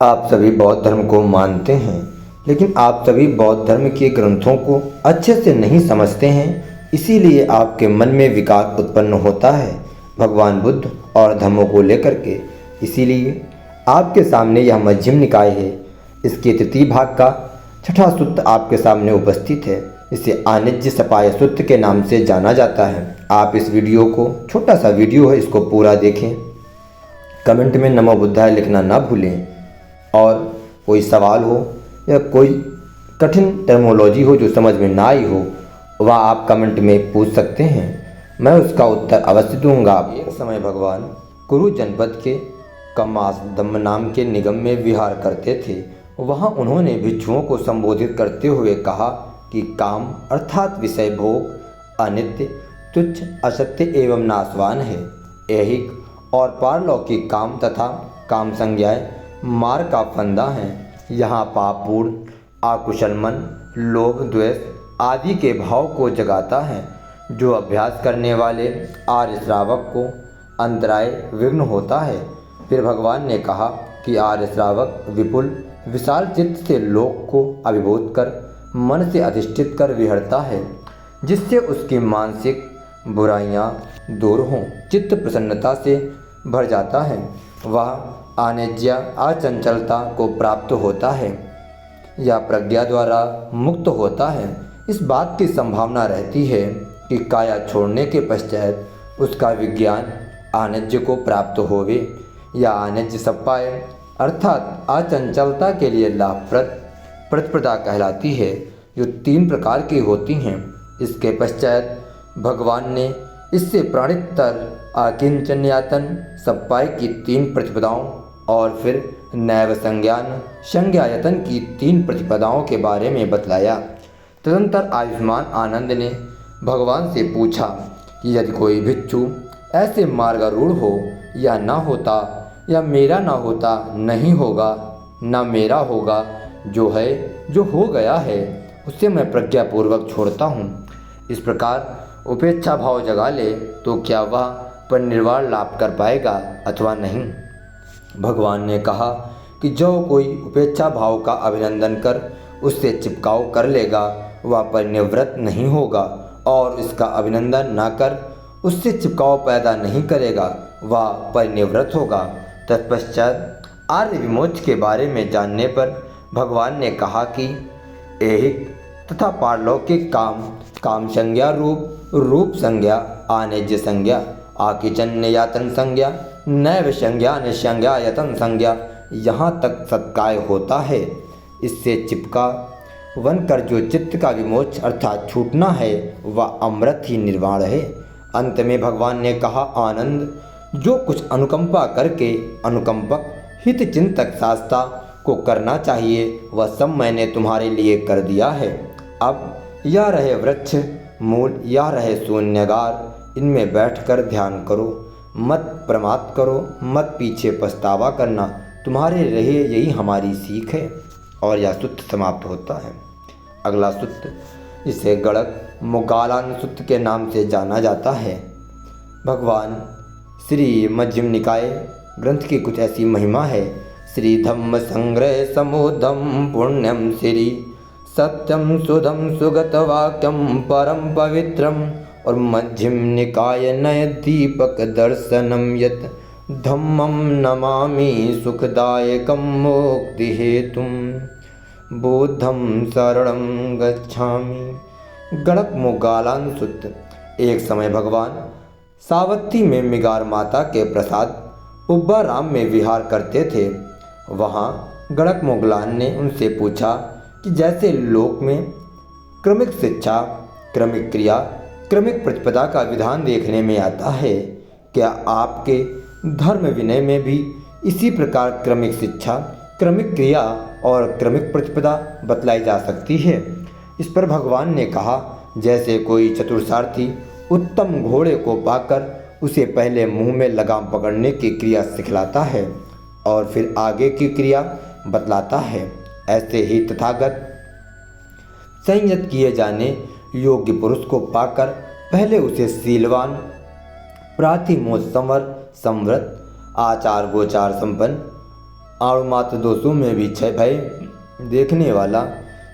आप सभी बौद्ध धर्म को मानते हैं, लेकिन आप सभी बौद्ध धर्म के ग्रंथों को अच्छे से नहीं समझते हैं। इसीलिए आपके मन में विकार उत्पन्न होता है भगवान बुद्ध और धर्मों को लेकर के। इसीलिए आपके सामने यह मध्यम निकाय है। इसके तृतीय भाग का छठा सूत्र आपके सामने उपस्थित है। इसे आनिज्य सपाय सूत्र के नाम से जाना जाता है। आप इस वीडियो को, छोटा सा वीडियो है, इसको पूरा देखें। कमेंट में नमो बुद्धाय लिखना ना भूलें। और कोई सवाल हो या कोई कठिन टर्मोलॉजी हो जो समझ में ना आई हो, वह आप कमेंट में पूछ सकते हैं, मैं उसका उत्तर अवश्य दूंगा। एक समय भगवान कुरु जनपद के कमासदम्म नाम के निगम में विहार करते थे। वहाँ उन्होंने भिक्षुओं को संबोधित करते हुए कहा कि काम अर्थात विषय भोग अनित्य, तुच्छ, असत्य एवं नाशवान है। ऐहिक और पारलौकिक काम तथा काम संज्ञाएं मार का फंदा है। यहाँ पापपूर्ण, आकुशल मन, लोभ, द्वेष आदि के भाव को जगाता है, जो अभ्यास करने वाले आर्य श्रावक को अंतराय विघ्न होता है। फिर भगवान ने कहा कि आर्य श्रावक विपुल विशाल चित्त से लोक को अभिभूत कर मन से अधिष्ठित कर विहरता है, जिससे उसकी मानसिक बुराइयां दूर हों, चित्त प्रसन्नता से भर जाता है। वह आनिज्या अचंचलता को प्राप्त होता है या प्रज्ञा द्वारा मुक्त होता है। इस बात की संभावना रहती है कि काया छोड़ने के पश्चात उसका विज्ञान आनिज्य को प्राप्त होवे या आनिज्य सपाय अर्थात अचंचलता के लिए लाभप्रद प्रतिप्रदा कहलाती है, जो 3 प्रकार की होती हैं। इसके पश्चात भगवान ने इससे प्रणितर आकिंचन्यातन सपाय की 3 प्रतिपदाओं और फिर नैव संज्ञान संज्ञायतन की 3 प्रतिपदाओं के बारे में बतलाया। तदंतर आयुष्मान आनंद ने भगवान से पूछा कि यदि कोई भिक्षु ऐसे मार्गारूढ़ हो या ना होता या मेरा ना होता नहीं होगा, ना मेरा होगा, जो है जो हो गया है उससे मैं प्रज्ञापूर्वक छोड़ता हूँ। इस प्रकार उपेक्षा भाव जगा ले तो क्या वह परिनिर्वाण लाभ कर पाएगा अथवा नहीं। भगवान ने कहा कि जो कोई उपेक्षा भाव का अभिनंदन कर उससे चिपकाव कर लेगा वह परिनिवृत्त नहीं होगा, और इसका अभिनंदन ना कर उससे चिपकाव पैदा नहीं करेगा वह परिनिवृत्त होगा। तत्पश्चात आर्य विमोक्ष के बारे में जानने पर भगवान ने कहा कि ऐहिक तथा पारलौकिक काम, काम संज्ञा रूप संज्ञा, आनिज्य संज्ञा, आकिंचन्यातन संज्ञा, नैव संज्ञा, निसंज्ञायतन संज्ञा, यहाँ तक सत्काय होता है। इससे चिपका वन कर जो चित्त का विमोक्ष अर्थात छूटना है वह अमृत ही निर्वाण है। अंत में भगवान ने कहा, आनंद, जो कुछ अनुकंपा करके अनुकंपक हित चिंतक शास्ता को करना चाहिए वह सब मैंने तुम्हारे लिए कर दिया है। अब या रहे वृक्ष मूल या रहे शून्यगार, इनमें बैठकर ध्यान करो, मत प्रमाद करो, मत पीछे पछतावा करना, तुम्हारे रहे यही हमारी सीख है। और यह सूत्र समाप्त होता है। अगला सूत्र, इसे गणक मुगालान सूत्र के नाम से जाना जाता है। भगवान श्री मध्यम निकाय ग्रंथ की कुछ ऐसी महिमा है। श्री धम्म संग्रह समोधम पुण्यम श्री सत्यम सुधम सुगत वाक्यम परम पवित्रम, और मध्यम निकाय नय दीपक दर्शनम यत धम्मम नमामि सुखदायकम मोक्ति हेतुम बुद्धम शरणं गच्छामि। गणक मुगालान सूत्र। एक समय भगवान सावत्ती में मिगार माता के प्रसाद उब्बाराम में विहार करते थे। वहाँ गणक मुगलान ने उनसे पूछा कि जैसे लोक में क्रमिक शिक्षा, क्रमिक क्रिया, क्रमिक प्रतिपदा का विधान देखने में आता है, क्या आपके धर्म विनय में भी इसी प्रकार क्रमिक शिक्षा, क्रमिक क्रिया और क्रमिक प्रतिपदा बतलाई जा सकती है। इस पर भगवान ने कहा, जैसे कोई चतुर्सारथी उत्तम घोड़े को पाकर उसे पहले मुंह में लगाम पकड़ने की क्रिया सिखलाता है और फिर आगे की क्रिया बतलाता है, ऐसे ही तथागत संयत किए जाने योग्य पुरुष को पाकर पहले उसे शीलवान, प्रातिमोद संवर, संवृत, आचार गोचार संपन्न, आणुमात्र दोषों में भी क्षय भय देखने वाला,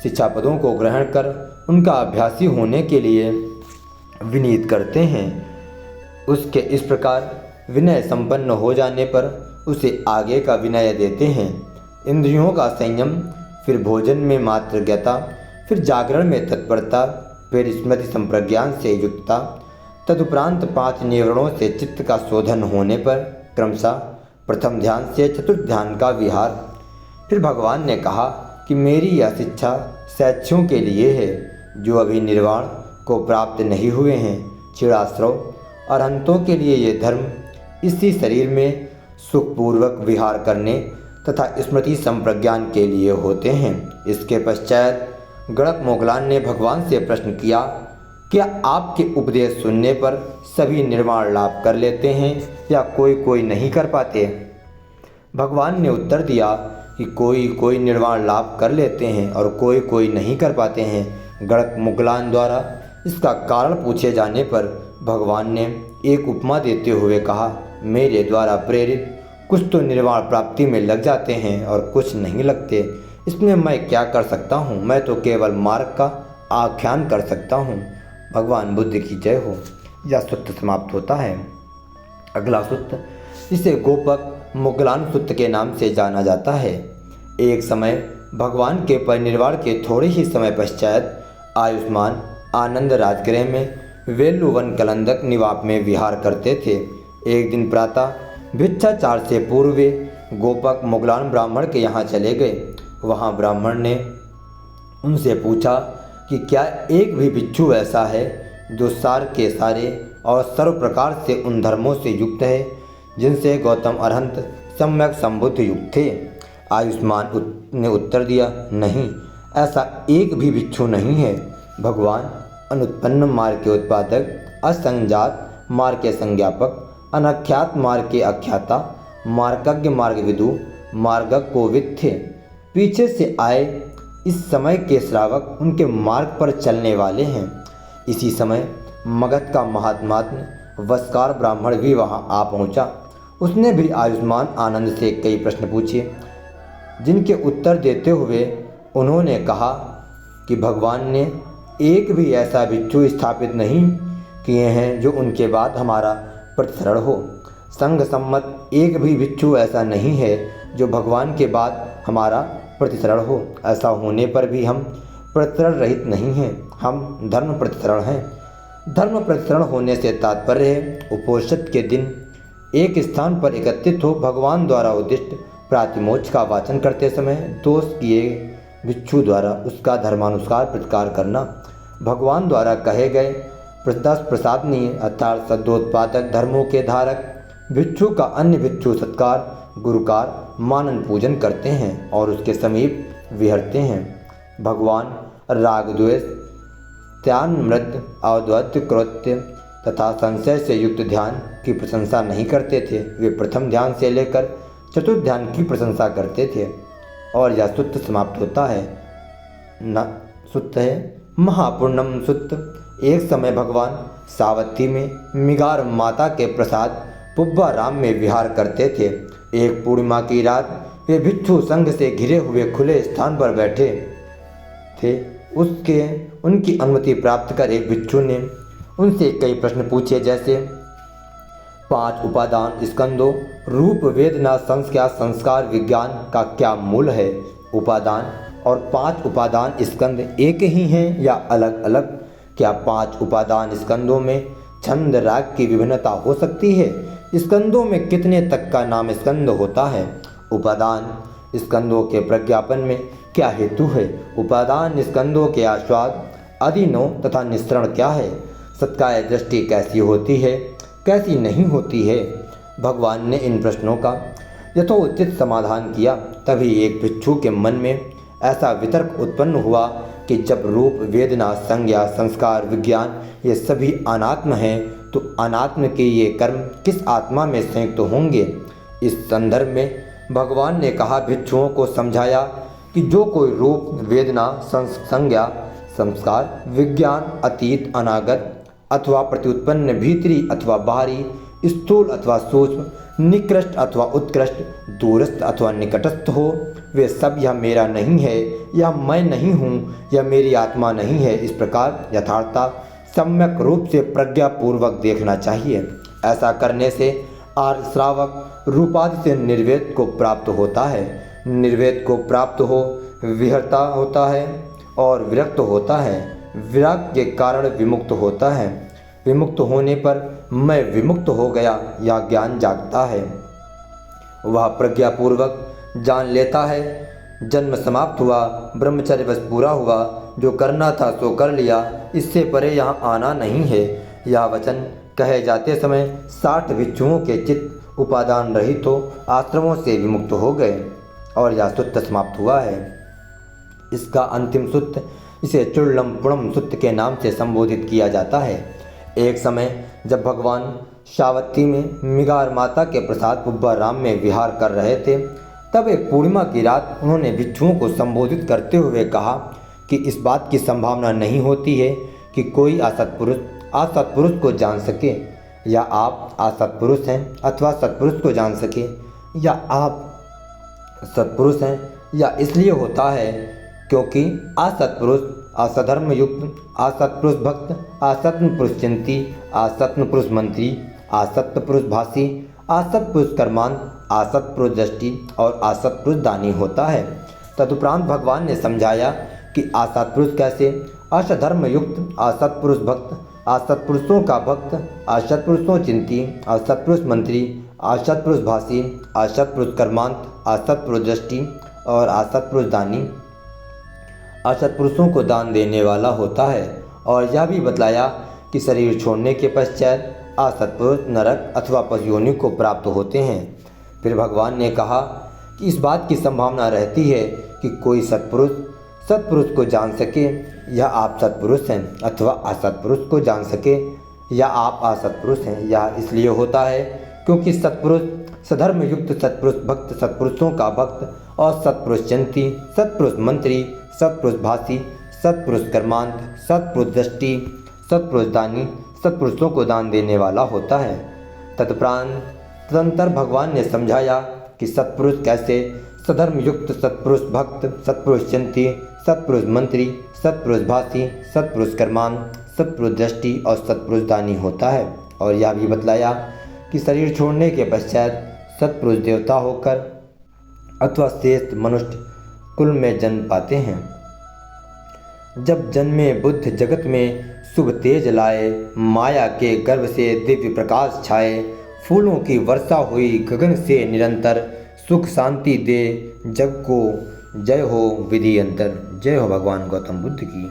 शिक्षापदों को ग्रहण कर उनका अभ्यासी होने के लिए विनीत करते हैं। उसके इस प्रकार विनय संपन्न हो जाने पर उसे आगे का विनय देते हैं। इंद्रियों का संयम, फिर भोजन में मात्र ज्ञता, फिर जागरण में तत्परता, फिर स्मृति संप्रज्ञान से युक्तता, तदुपरांत 5 निवरणों से चित्त का शोधन होने पर क्रमशः प्रथम ध्यान से चतुर्थ ध्यान का विहार। फिर भगवान ने कहा कि मेरी यह शिक्षा शैक्षों के लिए है जो अभी निर्वाण को प्राप्त नहीं हुए हैं। क्षीणाश्रव अरहंतों के लिए ये धर्म इसी शरीर में सुखपूर्वक विहार करने तथा स्मृति संप्रज्ञान के लिए होते हैं। इसके पश्चात गणक मोगलान ने भगवान से प्रश्न किया, क्या आपके उपदेश सुनने पर सभी निर्वाण लाभ कर लेते हैं या कोई कोई नहीं कर पाते? भगवान ने उत्तर दिया कि कोई कोई निर्वाण लाभ कर लेते हैं और कोई कोई नहीं कर पाते हैं। गणक मोगलान द्वारा इसका कारण पूछे जाने पर भगवान ने एक उपमा देते हुए कहा, मेरे द्वारा प्रेरित कुछ तो निर्वाण प्राप्ति में लग जाते हैं और कुछ नहीं लगते। इसमें मैं क्या कर सकता हूँ? मैं तो केवल मार्ग का आख्यान कर सकता हूँ। भगवान बुद्ध की जय हो। यह सूत्र समाप्त होता है। अगला सूत्र, जिसे गोपक मोगलान सूत्र के नाम से जाना जाता है। एक समय भगवान के परिनिर्वाण के थोड़े ही समय पश्चात आयुष्मान आनंद राजगृह में वेल्लुवन कलंदक निवाप में विहार करते थे। एक दिन प्रातः भिक्षाचार से पूर्व वे गोपक मोगलान ब्राह्मण के यहाँ चले गए। वहाँ ब्राह्मण ने उनसे पूछा कि क्या एक भी भिक्षु ऐसा है जो सार के सारे और सर्व प्रकार से उन धर्मों से युक्त है जिनसे गौतम अरहंत सम्यक संबुद्ध युक्त थे? आयुष्मान ने उत्तर दिया, नहीं, ऐसा एक भी भिक्षु नहीं है। भगवान अनुत्पन्न मार्ग के उत्पादक, असंजात मार्ग के संज्ञापक, अनख्यात मार्ग के अख्याता, मार्गज्ञ मार्गविदु, मार्गक कोविद थे। पीछे से आए इस समय के श्रावक उनके मार्ग पर चलने वाले हैं। इसी समय मगध का महात्मात्म वस्कार ब्राह्मण भी वहां आ पहुंचा। उसने भी आयुष्मान आनंद से कई प्रश्न पूछे, जिनके उत्तर देते हुए उन्होंने कहा कि भगवान ने एक भी ऐसा भिक्षु स्थापित नहीं किए हैं जो उनके बाद हमारा प्रतिसरण हो। संघ सम्मत एक भी भिक्षु ऐसा नहीं है जो भगवान के बाद हमारा प्रतिसरण हो। ऐसा होने पर भी हम प्रतिसरण रहित नहीं हैं, हम धर्म प्रतिसरण हैं। धर्म प्रतिसरण होने से तात्पर्य है उपोषित के दिन एक स्थान पर एकत्रित हो भगवान द्वारा उद्दिष्ट प्रातिमोक्ष का वाचन करते समय दोष किए भिक्षु द्वारा उसका धर्मानुसार प्रतिकार करना। भगवान द्वारा कहे गए 10 प्रसादनीय अर्थात सद्योत्पादक धर्मों के धारक भिक्षु का अन्य भिक्षु सत्कार, गुरुकार, मानन पूजन करते हैं और उसके समीप विहरते हैं। भगवान राग द्वेष, त्यान मृत, अद्वैत कृत्य तथा संशय से युक्त ध्यान की प्रशंसा नहीं करते थे। वे प्रथम ध्यान से लेकर चतुर्थ ध्यान की प्रशंसा करते थे। और यह सूत्र समाप्त होता है। न सूत्र है महापूर्णम सूत्र। एक समय भगवान सावती में मिगार माता के प्रसाद पुब्बा राम में विहार करते थे। एक पूर्णिमा की रात वे भिक्षु संघ से घिरे हुए खुले स्थान पर बैठे थे। उनकी अनुमति प्राप्त कर एक भिक्षु ने उनसे कई प्रश्न पूछे, जैसे 5 उपादान स्कंदों रूप वेदना संस्कार संस्कार विज्ञान का क्या मूल है? उपादान और 5 उपादान स्कंद एक ही हैं या अलग अलग? क्या 5 उपादान स्कंदों में छंद राग की विभिन्नता हो सकती है? स्कंदों में कितने तक का नाम स्कंद होता है? उपादान स्कंदों के प्रज्ञापन में क्या हेतु है? उपादान स्कंदों के आस्वाद, अधीनो तथा निस्सरण क्या है? सत्काय दृष्टि कैसी होती है, कैसी नहीं होती है? भगवान ने इन प्रश्नों का यथोचित समाधान किया। तभी एक भिक्षु के मन में ऐसा वितर्क उत्पन्न हुआ कि जब रूप वेदना संज्ञा संस्कार विज्ञान ये सभी अनात्म हैं तो अनात्म के ये कर्म किस आत्मा में संयुक्त होंगे? इस संदर्भ में भगवान ने कहा, भिक्षुओं को समझाया कि जो कोई रूप वेदना संज्ञा संस्कार विज्ञान अतीत अनागत अथवा प्रत्युत्पन्न भीतरी अथवा बाहरी स्थूल अथवा सूक्ष्म निकृष्ट अथवा उत्कृष्ट, दूरस्थ अथवा निकटस्थ हो, वे सब यह मेरा नहीं है, यह मैं नहीं हूँ, यह मेरी आत्मा नहीं है, इस प्रकार यथार्थता सम्यक रूप से प्रज्ञापूर्वक देखना चाहिए। ऐसा करने से आर्य श्रावक रूपादि से निर्वेद को प्राप्त होता है। निर्वेद को प्राप्त हो विहरता होता है और विरक्त होता है। विराग के कारण विमुक्त होता है। विमुक्त होने पर मैं विमुक्त हो गया या ज्ञान जागता है। वह प्रज्ञापूर्वक जान लेता है जन्म समाप्त हुआ, ब्रह्मचर्य बस पूरा हुआ, जो करना था सो कर लिया, इससे परे यहाँ आना नहीं है। यह वचन कहे जाते समय 60 भिक्षुओं के चित्त उपादान रहित हो आश्रमों से विमुक्त हो गए और यह सूत्र समाप्त हुआ है। इसका अंतिम सूत्र इसे चुड़लम पुणम सूत्र के नाम से संबोधित किया जाता है। एक समय जब भगवान शावत्ती में मिगार माता के प्रसाद पुब्बा राम में विहार कर रहे थे, तब एक पूर्णिमा की रात उन्होंने भिक्षुओं को संबोधित करते हुए कहा कि इस बात की संभावना नहीं होती है कि कोई असत्पुरुष को जान सके, या आप असत्पुरुष हैं अथवा सत्पुरुष को जान सके, या आप सत्पुरुष हैं, या इसलिए होता है क्योंकि असत्पुरुष असधर्म युक्त, असत्पुरुष भक्त, असत्म पुरुष चिंती, असत्म पुरुष मंत्री, असत्य पुरुष भाषी, असत्पुरुष कर्मांत, असत्पुरुष दृष्टि और असत्पुरुष दानी होता है। तदुपरांत भगवान ने समझाया कि असत्पुरुष कैसे, असधर्म युक्त, असत्पुरुष भक्त, असत्पुरुषों का भक्त, असत्पुरुषों चिंती, असत्पुरुष मंत्री, असत्पुरुष भाषी, असत्पुरुष कर्मांत, असत्पुरुष दृष्टि और असत्पुरुष दानी असत्पुरुषों को दान देने वाला होता है। और यह भी बतलाया कि शरीर छोड़ने के पश्चात असत्पुरुष नरक अथवा पशुयोनि को प्राप्त होते हैं। फिर भगवान ने कहा कि इस बात की संभावना रहती है कि कोई सत्पुरुष को जान सके, या आप सत्पुरुष हैं, अथवा असत्पुरुष को जान सके, या आप असत्पुरुष हैं। यह इसलिए होता है क्योंकि सत्पुरुष सधर्म युक्त, सत्पुरुष भक्त, सत्पुरुषों का भक्त और सत्पुरुष चिंती, सत्पुरुष मंत्री, सत्पुरुष भाषी, सत्पुरुष कर्मांत, सत्पुरुष दृष्टि, सत्पुरुष दानी सत्पुरुषों को दान देने वाला होता है। तदनंतर भगवान ने समझाया कि सत्पुरुष कैसे सधर्म युक्त, सत्पुरुष भक्त, सत्पुरुष चिंती, सत्पुरुष मंत्री, सत्पुरुष भाषी, सत्पुरुष कर्मांत, सत्पुरुष दृष्टि और सत्पुरुष दानी होता है। और यह भी बतलाया कि शरीर छोड़ने के पश्चात सत्पुरुष देवता होकर अथवा श्रेष्ठ मनुष्य कुल में जन्म पाते हैं। जब जन्मे बुद्ध जगत में शुभ तेज लाए, माया के गर्भ से दिव्य प्रकाश छाए, फूलों की वर्षा हुई गगन से निरंतर, सुख शांति दे जग को, जय हो विधि अंतर। जय हो भगवान गौतम बुद्ध की।